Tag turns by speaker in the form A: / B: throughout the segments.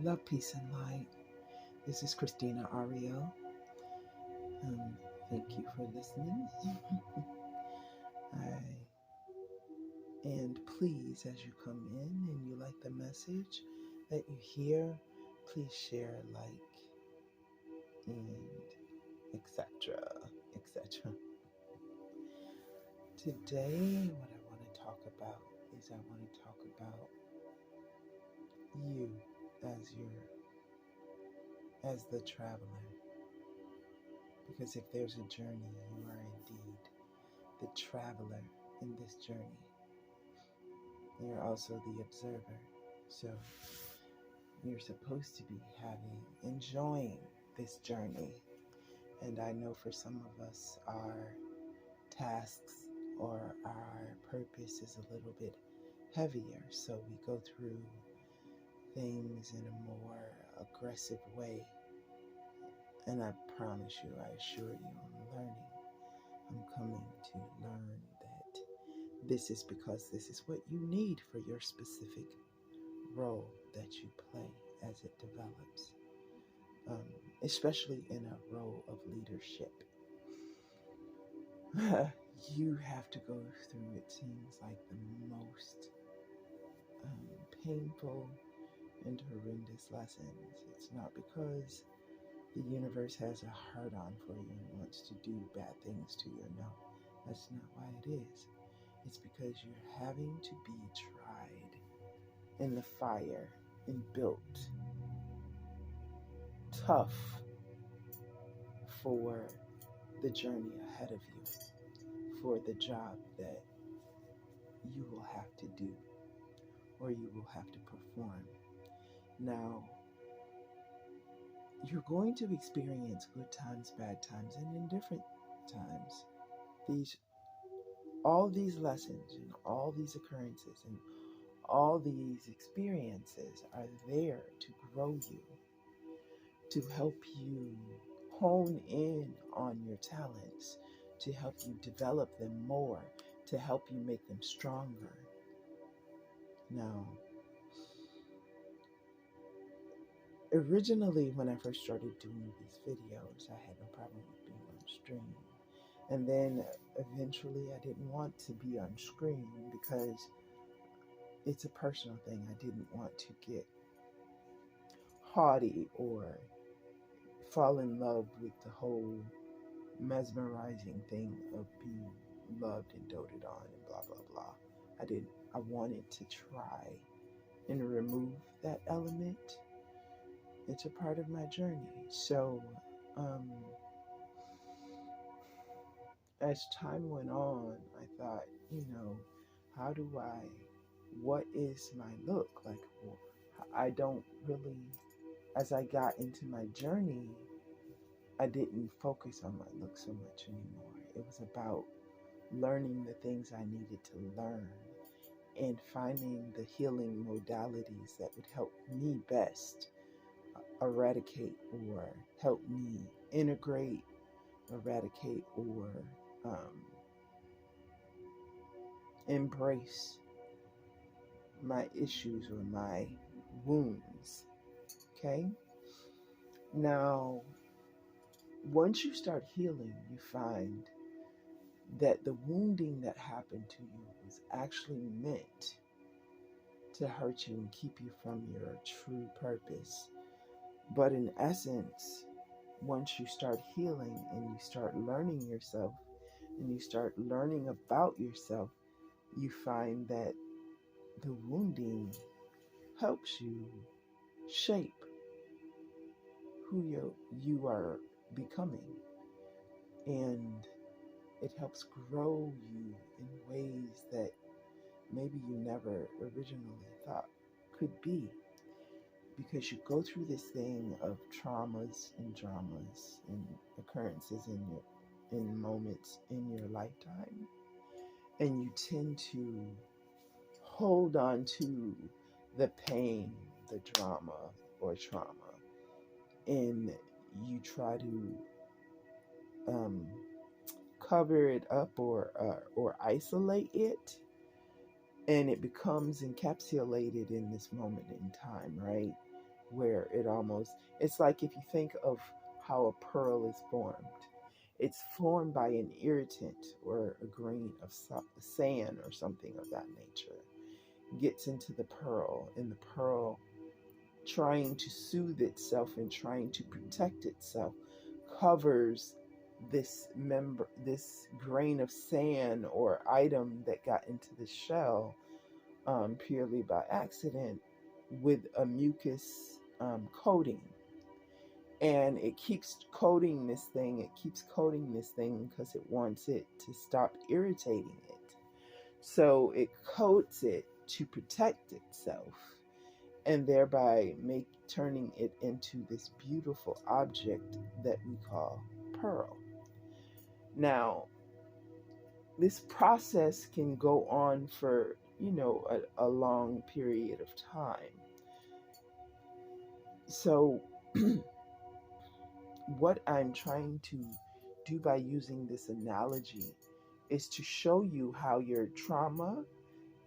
A: Love, peace, and light. This is Christina Ariel. Thank you for listening. I, and please, as you come in and you like the message that you hear, please share, like, and etc. etc. Today, what I want to talk about is I want to talk about you as the traveler. Because if there's a journey, you are indeed the traveler in this journey. You're also the observer. So you're supposed to be enjoying this journey. And I know for some of us, our tasks or our purpose is a little bit heavier. So we go through things in a more aggressive way. And I promise you, I assure you, I'm learning. I'm coming to learn that this is because this is what you need for your specific role that you play as it develops, especially in a role of leadership. You have to go through, it seems like, the most painful and horrendous lessons. It's not because the universe has a hard on for you and wants to do bad things to you. No, that's not why it is. It's because you're having to be tried in the fire and built tough for the journey ahead of you, for the job that you will have to do or you will have to perform. Now, you're going to experience good times, bad times, and indifferent times. All these lessons and all these occurrences and all these experiences are there to grow you, to help you hone in on your talents, to help you develop them more, to help you make them stronger. Now, originally, when I first started doing these videos, I had no problem with being on stream. And then eventually, I didn't want to be on screen because it's a personal thing. I didn't want to get haughty or fall in love with the whole mesmerizing thing of being loved and doted on and blah, blah, blah. I wanted to try and remove that element. It's a part of my journey. So, as time went on, I thought, what is my look? Like, I don't really, as I got into my journey, I didn't focus on my look so much anymore. It was about learning the things I needed to learn and finding the healing modalities that would help me best eradicate or help me integrate, eradicate, or embrace my issues or my wounds. Okay? Now, once you start healing, you find that the wounding that happened to you was actually meant to hurt you and keep you from your true purpose. But in essence, once you start healing and you start learning yourself and you start learning about yourself, you find that the wounding helps you shape who you are becoming. And it helps grow you in ways that maybe you never originally thought could be. Because you go through this thing of traumas and dramas and occurrences in moments in your lifetime, and you tend to hold on to the pain, the drama or trauma, and you try to cover it up or isolate it, and it becomes encapsulated in this moment in time, right? where it's like if you think of how a pearl is formed. It's formed by an irritant or a grain of sand or something of that nature. Gets into the pearl, and the pearl, trying to soothe itself and trying to protect itself, covers this grain of sand or item that got into the shell, purely by accident, with a mucus coating. And it keeps coating this thing. It keeps coating this thing because it wants it to stop irritating it. So it coats it to protect itself, and thereby turning it into this beautiful object that we call pearl. Now, this process can go on for, a long period of time. So what I'm trying to do by using this analogy is to show you how your trauma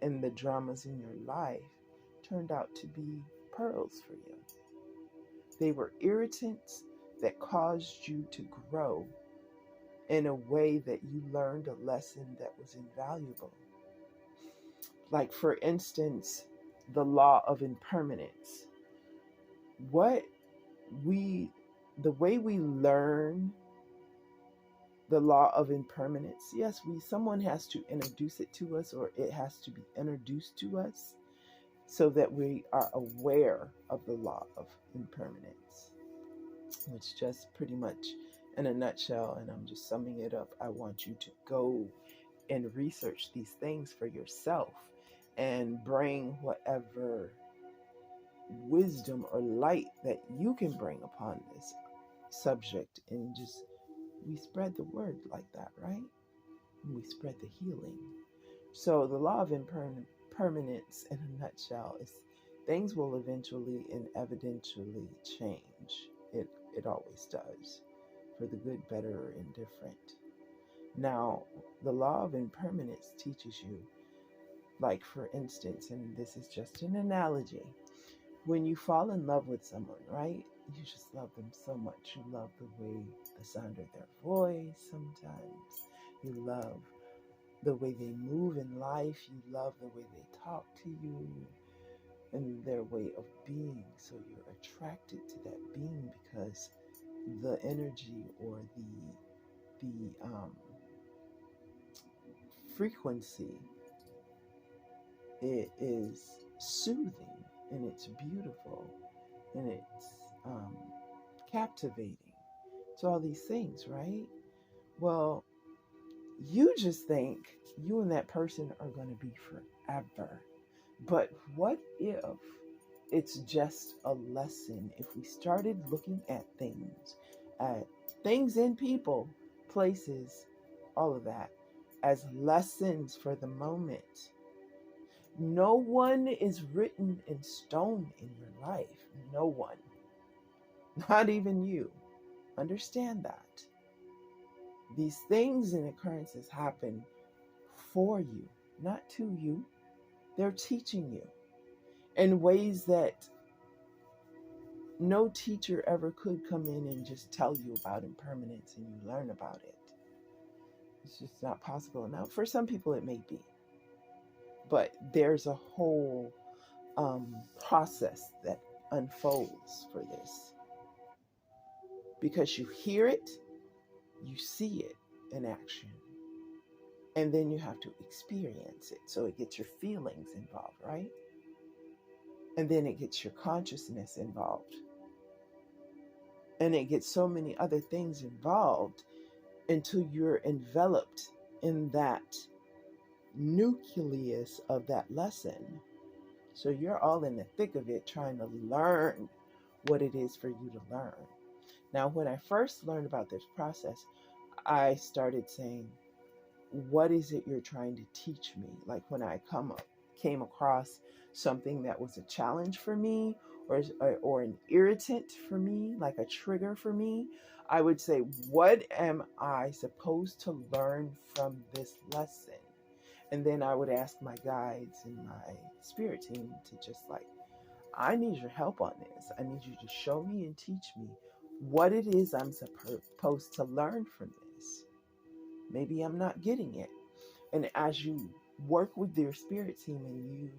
A: and the dramas in your life turned out to be pearls for you. They were irritants that caused you to grow in a way that you learned a lesson that was invaluable. Like, for instance, the law of impermanence. The way we learn the law of impermanence, yes, someone has to introduce it to us, or it has to be introduced to us, so that we are aware of the law of impermanence, which just pretty much in a nutshell, and I'm just summing it up, I want you to go and research these things for yourself and bring whatever wisdom or light that you can bring upon this subject, and just we spread the word like that, right? And we spread the healing. So the law of impermanence in a nutshell is things will eventually and evidentially change. It always does, for the good, better, or indifferent. Now, the law of impermanence teaches you, like, for instance, and this is just an analogy, when you fall in love with someone, right? You just love them so much. You love the way, the sound of their voice sometimes. You love the way they move in life. You love the way they talk to you and their way of being. So you're attracted to that being because the energy or the frequency, it is soothing, and it's beautiful, and it's captivating. So all these things, right? Well, you just think you and that person are going to be forever. But what if it's just a lesson? If we started looking at things in people, places, all of that, as lessons for the moment. No one is written in stone in your life. No one. Not even you. Understand that. These things and occurrences happen for you, not to you. They're teaching you in ways that no teacher ever could come in and just tell you about impermanence and you learn about it. It's just not possible. Now, for some people it may be, but there's a whole process that unfolds for this, because you hear it, you see it in action, and then you have to experience it. So it gets your feelings involved, right? And then it gets your consciousness involved. And it gets so many other things involved until you're enveloped in that nucleus of that lesson. So you're all in the thick of it, trying to learn what it is for you to learn. Now, when I first learned about this process, I started saying, what is it you're trying to teach me? Like, when I came across something that was a challenge for me, or an irritant for me, like a trigger for me, I would say, what am I supposed to learn from this lesson? And then I would ask my guides and my spirit team to just I need your help on this. I need you to show me and teach me what it is I'm supposed to learn from this. Maybe I'm not getting it. And as you work with your spirit team and you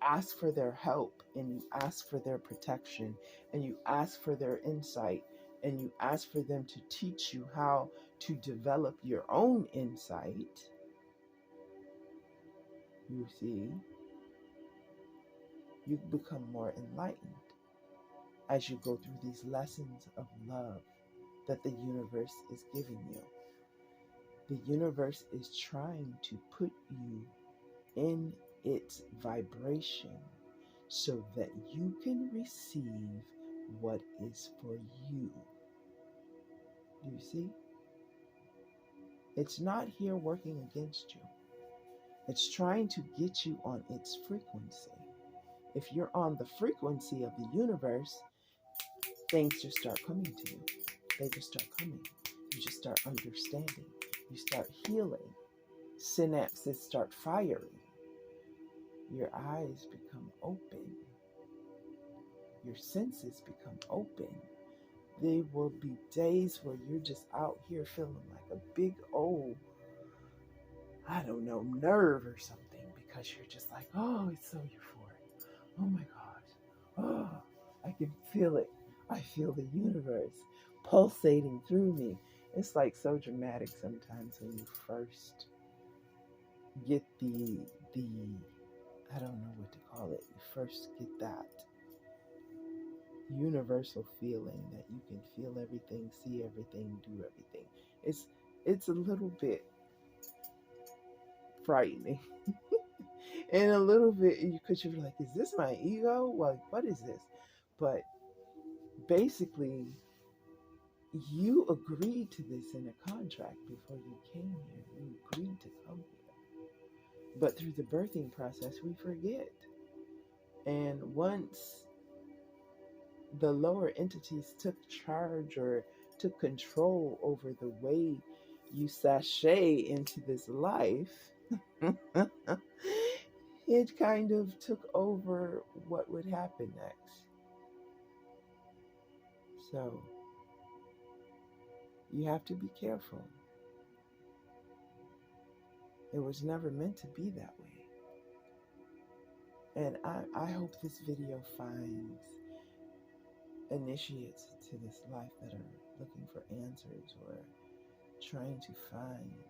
A: ask for their help and you ask for their protection and you ask for their insight and you ask for them to teach you how to develop your own insight, you see, you become more enlightened as you go through these lessons of love that the universe is giving you. The universe is trying to put you in its vibration so that you can receive what is for you. Do you see? It's not here working against you. It's trying to get you on its frequency. If you're on the frequency of the universe, things just start coming to you. They just start coming. You just start understanding. You start healing. Synapses start firing. Your eyes become open. Your senses become open. There will be days where you're just out here feeling like a big old, I don't know, nerve or something, because you're just like, oh, it's so euphoric. Oh my gosh. Oh, I can feel it. I feel the universe pulsating through me. It's like so dramatic sometimes when you first get the I don't know what to call it. You first get that universal feeling that you can feel everything, see everything, do everything. It's a little bit frightening. And a little bit, because you're like, is this my ego? Like, what is this? But basically, you agreed to this in a contract before you came here. You agreed to come here. But through the birthing process, we forget. And once the lower entities took charge or took control over the way you sashay into this life, it kind of took over what would happen next. So you have to be careful. It was never meant to be that way. And I hope this video finds initiates to this life that are looking for answers or trying to find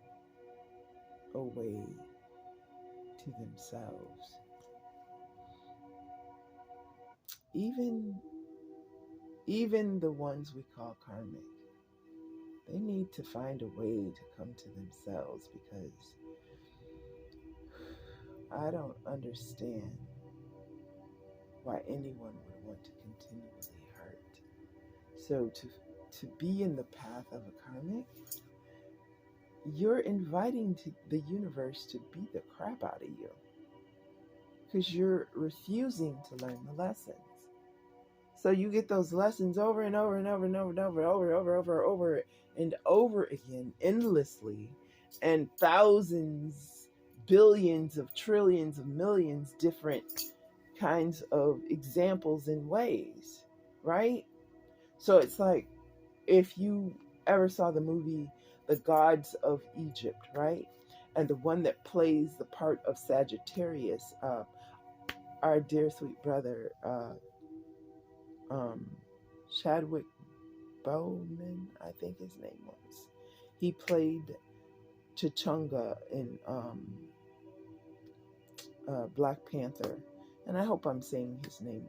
A: a way to themselves. Even the ones we call karmic, they need to find a way to come to themselves, because I don't understand why anyone would want to continually hurt. So to be in the path of a karmic, you're inviting the universe to beat the crap out of you, because you're refusing to learn the lessons. So you get those lessons over and over and over and over and over and over again, endlessly, and thousands, billions of trillions of millions different kinds of examples and ways, right? So it's like, if you ever saw the movie The Gods of Egypt, right? And the one that plays the part of Sagittarius, our dear sweet brother, Chadwick Boseman, I think his name was. He played T'Chunga in Black Panther, and I hope I'm saying his name.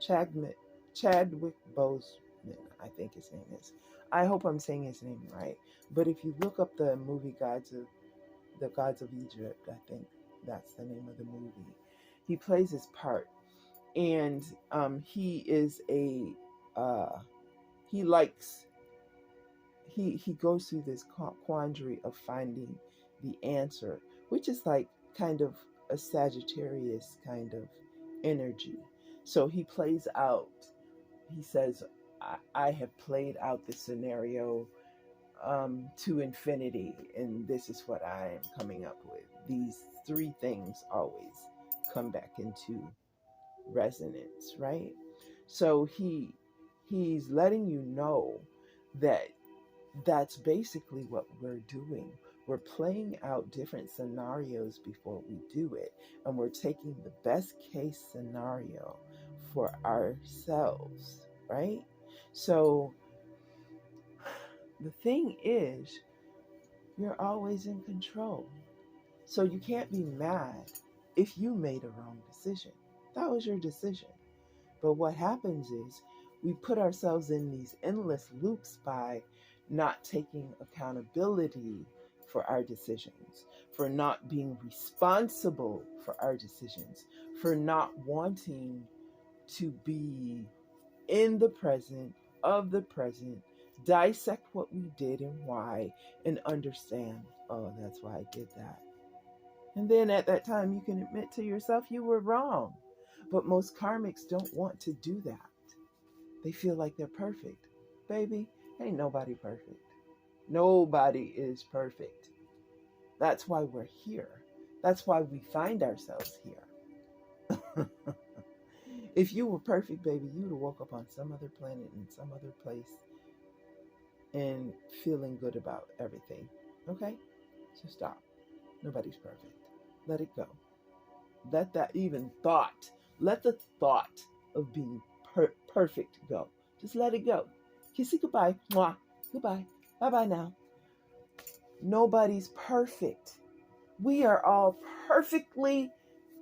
A: Chadwick Boseman, I think his name is. I hope I'm saying his name right. But if you look up the movie The Gods of Egypt, I think that's the name of the movie. He plays his part, and he is a he goes through this quandary of finding the answer, which is like kind of a Sagittarius kind of energy. So he plays out, he says, I have played out the scenario to infinity, and this is what I am coming up with. These three things always come back into resonance, right? So he's letting you know that that's basically what we're doing. We're playing out different scenarios before we do it, and we're taking the best case scenario for ourselves, right? So the thing is, you're always in control. So you can't be mad if you made a wrong decision. That was your decision. But what happens is we put ourselves in these endless loops by not taking accountability for our decisions, for not being responsible for our decisions, for not wanting to be in the present, of the present, dissect what we did and why, and understand, oh, that's why I did that. And then at that time, you can admit to yourself you were wrong. But most karmics don't want to do that. They feel like they're perfect. Baby, ain't nobody perfect. Nobody is perfect. That's why we're here. That's why we find ourselves here. If you were perfect, baby, you would have woke up on some other planet in some other place and feeling good about everything. Okay? So stop. Nobody's perfect. Let it go. Let that even thought, let the thought of being perfect go. Just let it go. Kissy goodbye. Mwah. Goodbye. Bye-bye now. Nobody's perfect. We are all perfectly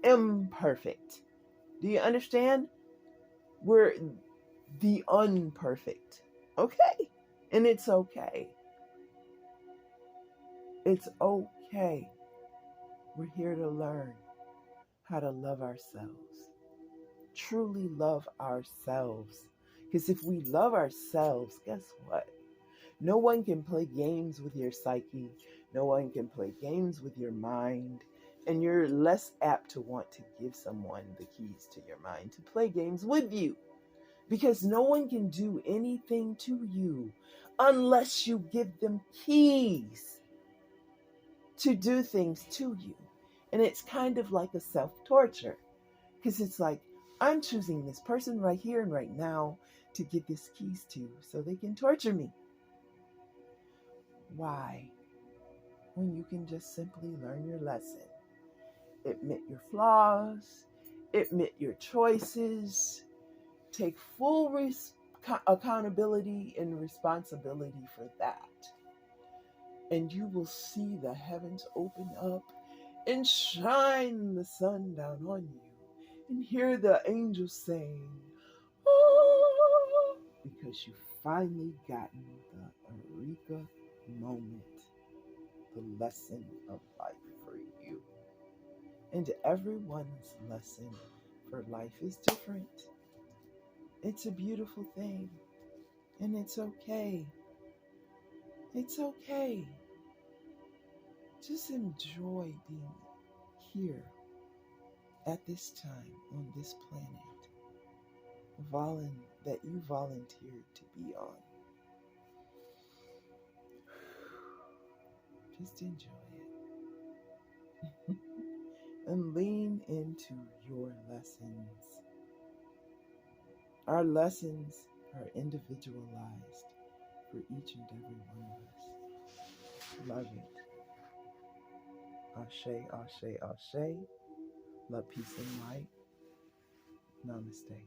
A: imperfect. Do you understand? We're the unperfect. Okay? And it's okay. It's okay. We're here to learn how to love ourselves. Truly love ourselves. Because if we love ourselves, guess what? No one can play games with your psyche. No one can play games with your mind. And you're less apt to want to give someone the keys to your mind to play games with you. Because no one can do anything to you unless you give them keys to do things to you. And it's kind of like a self-torture. Because it's like, I'm choosing this person right here and right now to give this keys to so they can torture me. Why? When you can just simply learn your lesson. Admit your flaws. Admit your choices. Take full accountability and responsibility for that. And you will see the heavens open up and shine the sun down on you. And hear the angels saying, oh, because you've finally gotten the eureka moment, the lesson of life for you. And everyone's lesson for life is different. It's a beautiful thing. And it's okay. It's okay. Just enjoy being here at this time on this planet. That you volunteered to be on. Just enjoy it. And lean into your lessons. Our lessons are individualized for each and every one of us. Love it. Ashe, ashe, ashe. Love, peace, and light. Namaste.